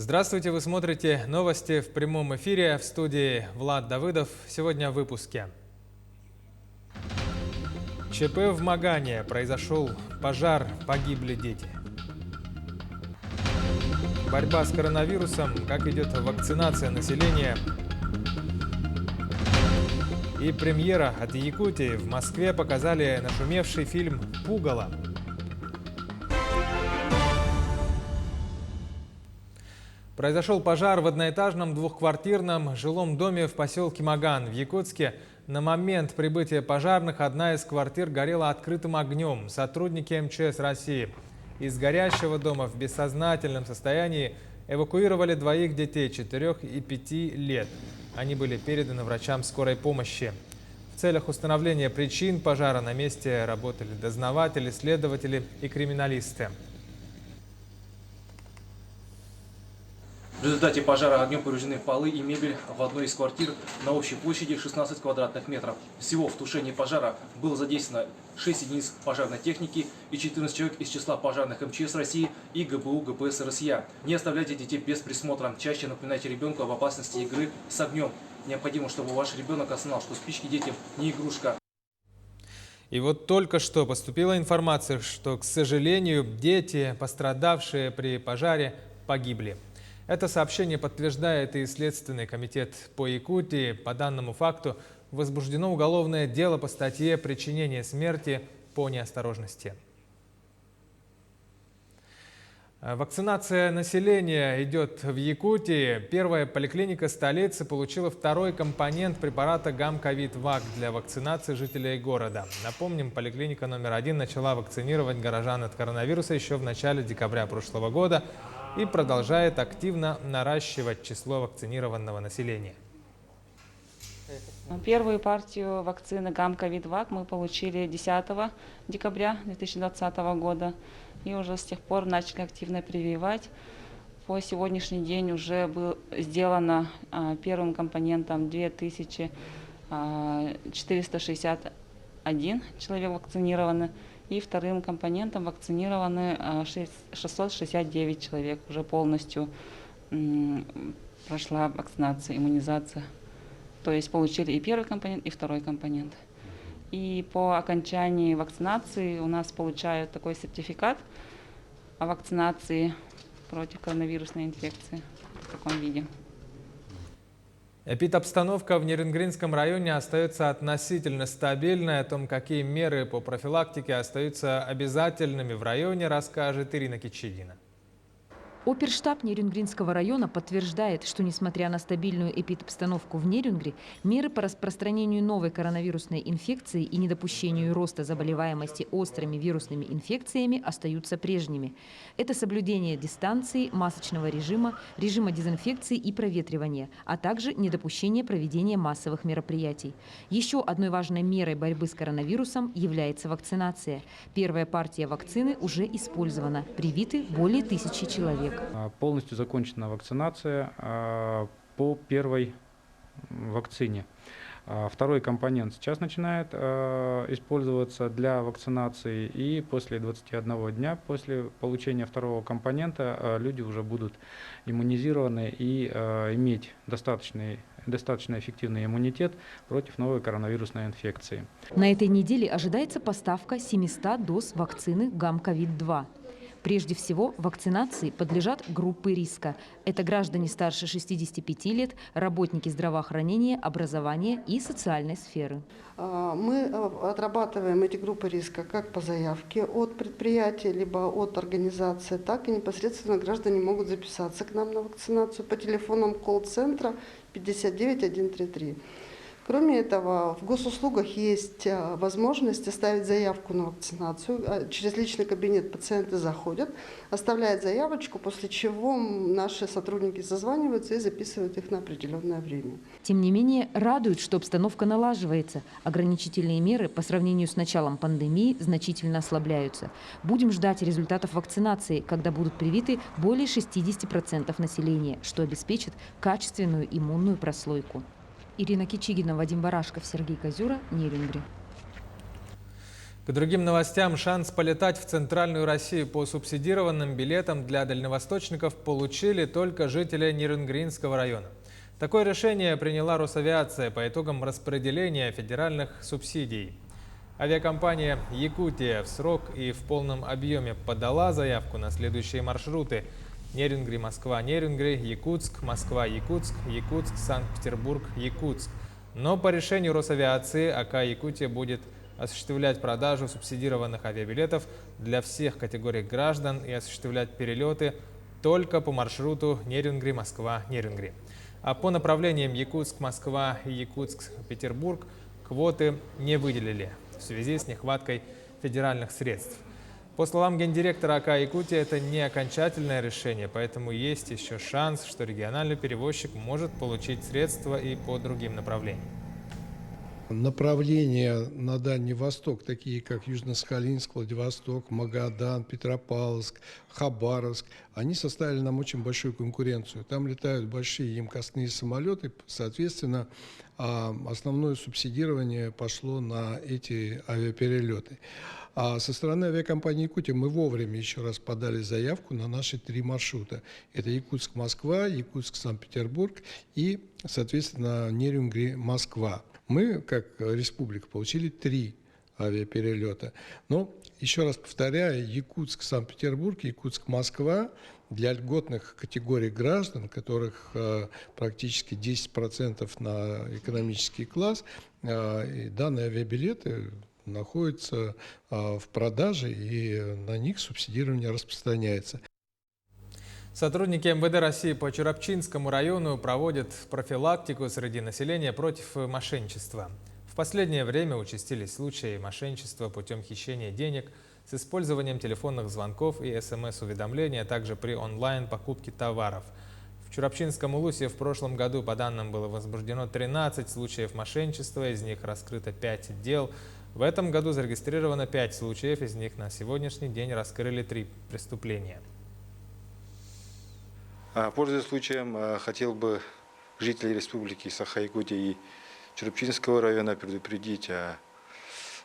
Здравствуйте, вы смотрите новости в прямом эфире. В студии Влад Давыдов. Сегодня в выпуске. ЧП в Магане. Произошел пожар, погибли дети. Борьба с коронавирусом. Как идет вакцинация населения. И премьера от Якутии. В Москве показали нашумевший фильм «Пугало». Произошел пожар в одноэтажном двухквартирном жилом доме в поселке Маган в Якутске. На момент прибытия пожарных одна из квартир горела открытым огнем. Сотрудники МЧС России из горящего дома в бессознательном состоянии эвакуировали двоих детей 4 и 5 лет. Они были переданы врачам скорой помощи. В целях установления причин пожара на месте работали дознаватели, следователи и криминалисты. В результате пожара огнем повреждены полы и мебель в одной из квартир на общей площади 16 квадратных метров. Всего в тушении пожара было задействовано 6 единиц пожарной техники и 14 человек из числа пожарных МЧС России и ГБУ ГПС РСЯ. Не оставляйте детей без присмотра. Чаще напоминайте ребенку об опасности игры с огнем. Необходимо, чтобы ваш ребенок осознал, что спички детям не игрушка. И вот только что поступила информация, что, к сожалению, дети, пострадавшие при пожаре, погибли. Это сообщение подтверждает и Следственный комитет по Якутии. По данному факту возбуждено уголовное дело по статье «Причинение смерти по неосторожности». Вакцинация населения идет в Якутии. Первая поликлиника столицы получила второй компонент препарата Гамковид-Вак для вакцинации жителей города. Напомним, поликлиника номер 1 начала вакцинировать горожан от коронавируса еще в начале декабря прошлого года и продолжает активно наращивать число вакцинированного населения. Первую партию вакцины Гамковид-Вак мы получили 10 декабря 2020 года и уже с тех пор начали активно прививать. По сегодняшний день уже было сделано первым компонентом 2461 человек вакцинированы. И вторым компонентом вакцинированы 669 человек. Уже полностью прошла вакцинация, иммунизация. То есть получили и первый компонент, и второй компонент. И по окончании вакцинации у нас получают такой сертификат о вакцинации против коронавирусной инфекции в таком виде. Эпидобстановка в Нерюнгринском районе остается относительно стабильной. О том, какие меры по профилактике остаются обязательными в районе, расскажет Ирина Кичигина. Оперштаб Нерюнгринского района подтверждает, что несмотря на стабильную эпидобстановку в Нерюнгри, меры по распространению новой коронавирусной инфекции и недопущению роста заболеваемости острыми вирусными инфекциями остаются прежними. Это соблюдение дистанции, масочного режима, режима дезинфекции и проветривания, а также недопущение проведения массовых мероприятий. Еще одной важной мерой борьбы с коронавирусом является вакцинация. Первая партия вакцины уже использована. Привиты более 1000 человек. Полностью закончена вакцинация по первой вакцине. Второй компонент сейчас начинает использоваться для вакцинации, и после 21 дня после получения второго компонента люди уже будут иммунизированы и иметь достаточно эффективный иммунитет против новой коронавирусной инфекции. На этой неделе ожидается поставка 700 доз вакцины Гамковид-2. Прежде всего, вакцинации подлежат группы риска. Это граждане старше 65 лет, работники здравоохранения, образования и социальной сферы. Мы отрабатываем эти группы риска как по заявке от предприятия, либо от организации, так и непосредственно граждане могут записаться к нам на вакцинацию по телефонам колл-центра 59133. Кроме этого, в госуслугах есть возможность оставить заявку на вакцинацию. Через личный кабинет пациенты заходят, оставляют заявочку, после чего наши сотрудники созваниваются и записывают их на определенное время. Тем не менее, радует, что обстановка налаживается. Ограничительные меры по сравнению с началом пандемии значительно ослабляются. Будем ждать результатов вакцинации, когда будут привиты более 60% населения, что обеспечит качественную иммунную прослойку. Ирина Кичигина, Вадим Барашков, Сергей Козюра, Нерюнгри. К другим новостям. Шанс полетать в Центральную Россию по субсидированным билетам для дальневосточников получили только жители Нерюнгринского района. Такое решение приняла Росавиация по итогам распределения федеральных субсидий. Авиакомпания «Якутия» в срок и в полном объеме подала заявку на следующие маршруты: Нерюнгри, Москва, Нерюнгри, Якутск, Москва, Якутск, Якутск, Санкт-Петербург, Якутск. Но по решению Росавиации АК «Якутия» будет осуществлять продажу субсидированных авиабилетов для всех категорий граждан и осуществлять перелеты только по маршруту Нерюнгри, Москва, Нерюнгри. А по направлениям Якутск, Москва и Якутск, Петербург квоты не выделили в связи с нехваткой федеральных средств. По словам гендиректора АК «Якутия», это не окончательное решение, поэтому есть еще шанс, что региональный перевозчик может получить средства и по другим направлениям. Направления на Дальний Восток, такие как Южно-Сахалинск, Владивосток, Магадан, Петропавловск, Хабаровск, они составили нам очень большую конкуренцию. Там летают большие емкостные самолеты, соответственно, основное субсидирование пошло на эти авиаперелеты. А со стороны авиакомпании «Якутия» мы вовремя еще раз подали заявку на наши 3 маршрута. Это Якутск-Москва, Якутск-Санкт-Петербург и, соответственно, Нерюнгри-Москва. Мы, как республика, получили 3 авиаперелета. Но, еще раз повторяю, Якутск-Санкт-Петербург, Якутск-Москва для льготных категорий граждан, которых практически 10% на экономический класс, и данные авиабилеты находятся в продаже, и на них субсидирование распространяется. Сотрудники МВД России по Чурапчинскому району проводят профилактику среди населения против мошенничества. В последнее время участились случаи мошенничества путем хищения денег с использованием телефонных звонков и СМС-уведомлений, а также при онлайн-покупке товаров. В Чурапчинском Улусе в прошлом году, по данным, было возбуждено 13 случаев мошенничества, из них раскрыто 5 дел. В этом году зарегистрировано 5 случаев, из них на сегодняшний день раскрыли 3 преступления. Пользуясь случаем, хотел бы жителей Республики Саха-Якутия и Чурапчинского района предупредить о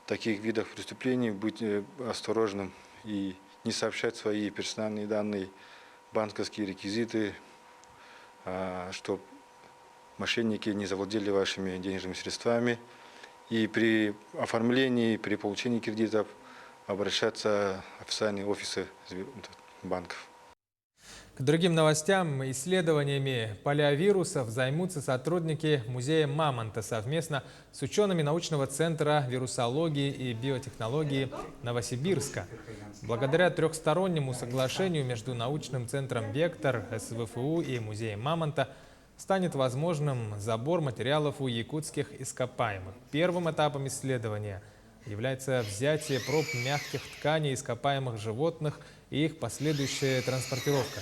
таких видах преступлений, быть осторожным и не сообщать свои персональные данные, банковские реквизиты, чтобы мошенники не завладели вашими денежными средствами. И при оформлении, при получении кредитов обращаться в официальные офисы банков. К другим новостям. Исследованиями полиовирусов займутся сотрудники музея Мамонта совместно с учеными научного центра вирусологии и биотехнологии Новосибирска. Благодаря трехстороннему соглашению между научным центром «Вектор», СВФУ и музеем Мамонта станет возможным забор материалов у якутских ископаемых. Первым этапом исследования является взятие проб мягких тканей ископаемых животных и их последующая транспортировка.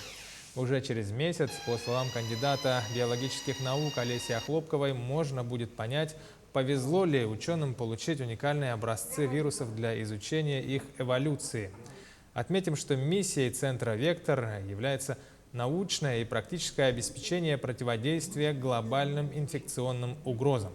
Уже через месяц, по словам кандидата биологических наук Олеси Охлопковой, можно будет понять, повезло ли ученым получить уникальные образцы вирусов для изучения их эволюции. Отметим, что миссией центра «Вектор» является научное и практическое обеспечение противодействия глобальным инфекционным угрозам.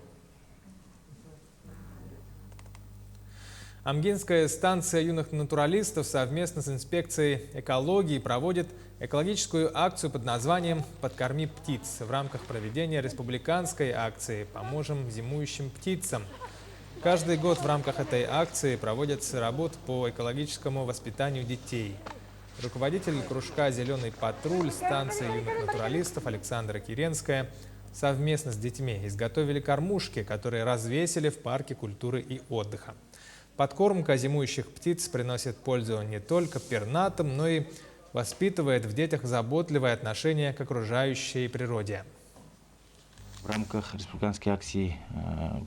Амгинская станция юных натуралистов совместно с инспекцией экологии проводит экологическую акцию под названием «Подкорми птиц» в рамках проведения республиканской акции «Поможем зимующим птицам». Каждый год в рамках этой акции проводятся работы по экологическому воспитанию детей. Руководитель кружка «Зеленый патруль» станции юных натуралистов Александра Киренская совместно с детьми изготовили кормушки, которые развесили в парке культуры и отдыха. Подкормка зимующих птиц приносит пользу не только пернатым, но и воспитывает в детях заботливое отношение к окружающей природе. В рамках республиканской акции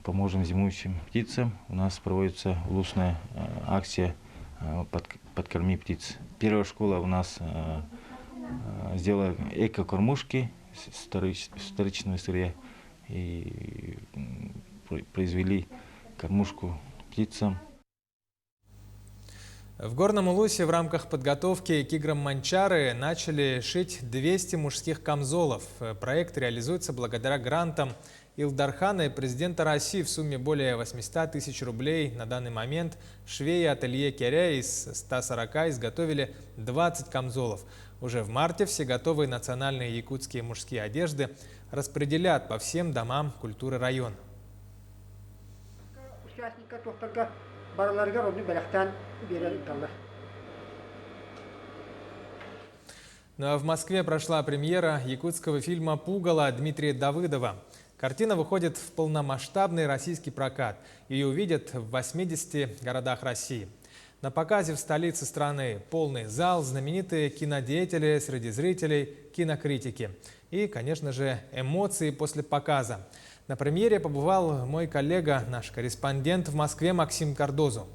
«Поможем зимующим птицам» у нас проводится улусная акция «Подкорми птиц». Первая школа у нас сделала эко-кормушки с вторичного сырья и произвели кормушку птицам. В Горном Улусе в рамках подготовки к играм Манчары начали шить 200 мужских камзолов. Проект реализуется благодаря грантам Илдархана и президента России в сумме более 800 тысяч рублей. На данный момент швеи ателье Керя из 140 изготовили 20 камзолов. Уже в марте все готовые национальные якутские мужские одежды распределят по всем домам культуры района. Ну а в Москве прошла премьера якутского фильма «Пугало» Дмитрия Давыдова. Картина выходит в полномасштабный российский прокат. Ее увидят в 80 городах России. На показе в столице страны полный зал, знаменитые кинодеятели среди зрителей, кинокритики. И, конечно же, эмоции после показа. На премьере побывал мой коллега, наш корреспондент в Москве Максим Кардозу.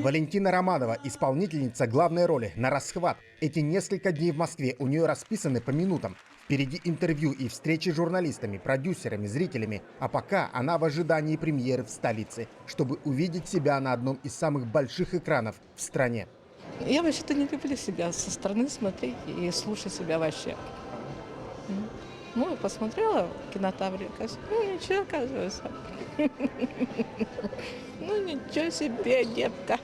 Валентина Романова, исполнительница главной роли, на расхват. Эти несколько дней в Москве у нее расписаны по минутам. Впереди интервью и встречи с журналистами, продюсерами, зрителями. А пока она в ожидании премьеры в столице, чтобы увидеть себя на одном из самых больших экранов в стране. Я вообще-то не люблю себя со стороны смотреть и слушать себя вообще. Ну, и посмотрела в кинотавре, ну, ничего, оказывается. Ну, ничего себе, детка.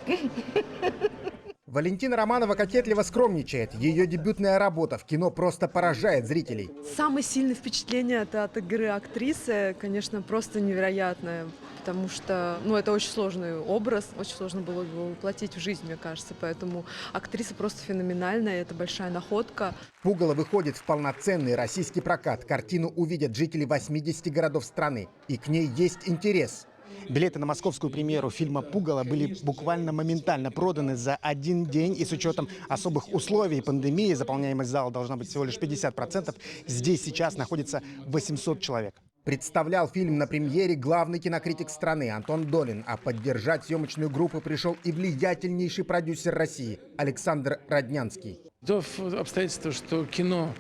Валентина Романова кокетливо скромничает. Ее дебютная работа в кино просто поражает зрителей. Самое сильное впечатление от игры актрисы, конечно, просто невероятное. Потому что, это очень сложный образ, очень сложно было его воплотить в жизнь, мне кажется. Поэтому актриса просто феноменальная, это большая находка. «Пугало» выходит в полноценный российский прокат. Картину увидят жители 80 городов страны. И к ней есть интерес. Билеты на московскую премьеру фильма «Пугало» были буквально моментально проданы за один день. И с учетом особых условий пандемии, заполняемость зала должна быть всего лишь 50%. Здесь сейчас находится 800 человек. Представлял фильм на премьере главный кинокритик страны Антон Долин. А поддержать съемочную группу пришел и влиятельнейший продюсер России Александр Роднянский. То обстоятельство, что кино,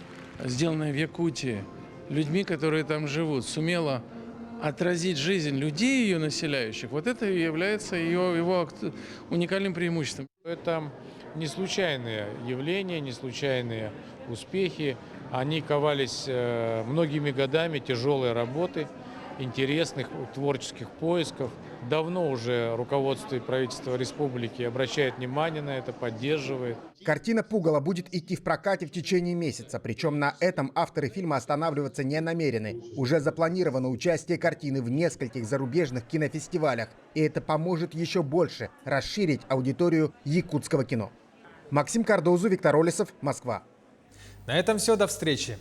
сделанное в Якутии, людьми, которые там живут, сумело отразить жизнь людей, ее населяющих, вот это является его уникальным преимуществом. Это не случайные явления, не случайные успехи. Они ковались многими годами тяжелой работы, интересных творческих поисков. Давно уже руководство и правительство республики обращает внимание на это, поддерживает. Картина «Пугало» будет идти в прокате в течение месяца. Причем на этом авторы фильма останавливаться не намерены. Уже запланировано участие картины в нескольких зарубежных кинофестивалях. И это поможет еще больше расширить аудиторию якутского кино. Максим Кардозу, Виктор Олесов, Москва. На этом все, до встречи.